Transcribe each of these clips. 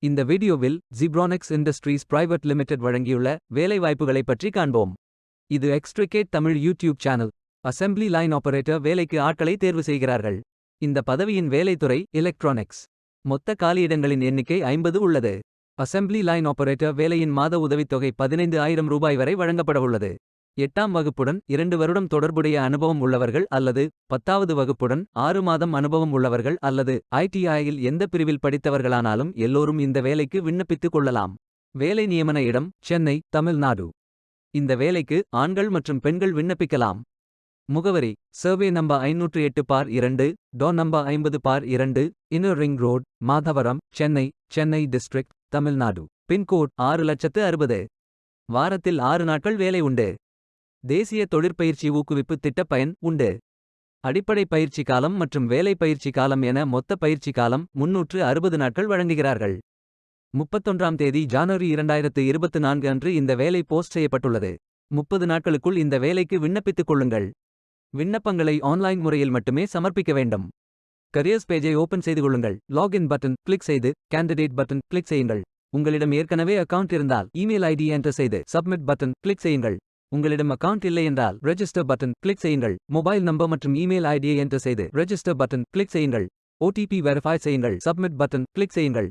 இந்த வீடியோவில் Zebronics industries private limited வழங்கியுள்ள வேலைவாய்ப்புகளை பற்றி காண்போம். இது extricate Tamil YouTube channel. Assembly line operator வேலைக்கு ஆட்களை தேர்வு செய்கிறார்கள். இந்த பதவியின் வேலைத்துறை எலக்ட்ரானிக்ஸ். மொத்த காலியிடங்களின் எண்ணிக்கை 50 உள்ளது. அசெம்பிளி லைன் ஆபரேட்டர் வேலையின் மாத உதவித்தொகை 15,000 ரூபாய் வரை வழங்கப்படவுள்ளது. 8ஆம் வகுப்புடன் 2 வருடம் தொடர்புடைய அனுபவம் உள்ளவர்கள் அல்லது 10வது வகுப்புடன் 6 மாதம் அனுபவம் உள்ளவர்கள் அல்லது ஐடிஐயில் எந்த பிரிவில் படித்தவர்களானாலும் எல்லோரும் இந்த வேலைக்கு விண்ணப்பித்துக் கொள்ளலாம். வேலை நியமன இடம் சென்னை, தமிழ்நாடு. இந்த வேலைக்கு ஆண்கள் மற்றும் பெண்கள் விண்ணப்பிக்கலாம். முகவரி: survey number 508/2, door number 50/2, inner ring road, Madhavaram, Chennai, Chennai district, Tamil Nadu. Pincode 6,60,000. வாரத்தில் 6 நாட்கள் வேலை உண்டு. தேசிய தொழிற்பயிற்சி ஊக்குவிப்பு திட்ட பயன் உண்டு. அடிப்படை பயிற்சி காலம் மற்றும் வேலை பயிற்சி காலம் என மொத்த பயிற்சி காலம் 360 நாட்கள் வழங்குகிறார்கள். 31ஆம் தேதி ஜனவரி 2024 அன்று இந்த வேலை போஸ்ட் செய்யப்பட்டுள்ளது. 30 நாட்களுக்குள் இந்த வேலைக்கு விண்ணப்பித்துக் கொள்ளுங்கள். விண்ணப்பங்களை ஆன்லைன் முறையில் மட்டுமே சமர்ப்பிக்க வேண்டும். கரியர்ஸ் பேஜை ஓபன் செய்து கொள்ளுங்கள். லாகின் பட்டன் கிளிக் செய்து கேண்டிடேட் பட்டன் கிளிக் செய்யுங்கள். உங்களிடம் ஏற்கனவே அக்கவுண்ட் இருந்தால் இமெயில் ஐடி என்டர் செய்து சப்மிட் பட்டன் கிளிக் செய்யுங்கள். உங்களிடம் அக்கவுண்ட் இல்லை என்றால் ரெஜிஸ்டர் பட்டன் கிளிக் செய்யுங்கள். மொபைல் நம்பர் மற்றும் இமெயில் ஐடியை என்டர் செய்து ரெஜிஸ்டர் பட்டன் கிளிக் செய்யுங்கள். ஓடிபி வெரிஃபை செய்யுங்கள். சப்மிட் பட்டன் கிளிக் செய்யுங்கள்.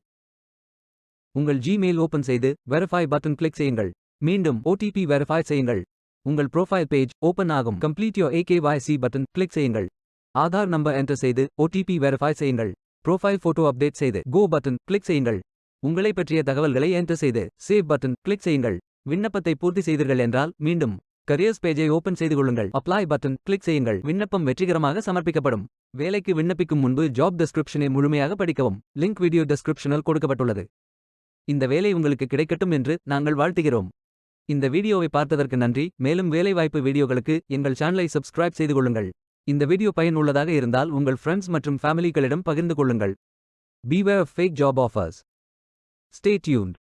உங்கள் ஜிமெயில் ஓபன் செய்து வெரிஃபை பட்டன் கிளிக் செய்யுங்கள். மீண்டும் ஓடிபி வெரிஃபை செய்யுங்கள். உங்கள் ப்ரொஃபைல் பேஜ் ஓபன் ஆகும். Complete your AKYC button click செய்யுங்கள். ஆதார் நம்பர் என்டர் செய்து ஓடிபி வெரிஃபை செய்யுங்கள். ப்ரொஃபைல் போட்டோ அப்டேட் செய்து கோ பட்டன் கிளிக் செய்யுங்கள். உங்களை பற்றிய தகவல்களை என்டர் செய்து சேவ் பட்டன் கிளிக் செய்யுங்கள். விண்ணப்பத்தை பூர்த்தி செய்தீர்கள் என்றால் மீண்டும் கரியர்ஸ் பேஜை ஓபன் செய்து கொள்ளுங்கள். அப்ளை பட்டன் கிளிக் செய்யுங்கள். விண்ணப்பம் வெற்றிகரமாக சமர்ப்பிக்கப்படும். வேலைக்கு விண்ணப்பிக்கும் முன்பு ஜாப் டெஸ்கிரிப்ஷனை முழுமையாக படிக்கவும். லிங்க் வீடியோ டெஸ்கிரிப்ஷனில் கொடுக்கப்பட்டுள்ளது. இந்த வேலை உங்களுக்கு கிடைக்கட்டும் என்று நாங்கள் வாழ்த்துகிறோம். இந்த வீடியோவை பார்த்ததற்கு நன்றி. மேலும் வேலைவாய்ப்பு வீடியோகளுக்கு எங்கள் சேனலை சப்ஸ்கிரைப் செய்து கொள்ளுங்கள். இந்த வீடியோ பயனுள்ளதாக இருந்தால் உங்கள் ஃப்ரெண்ட்ஸ் மற்றும் ஃபேமிலிகளிடம் பகிர்ந்து கொள்ளுங்கள். Beware of fake job offers. Stay tuned.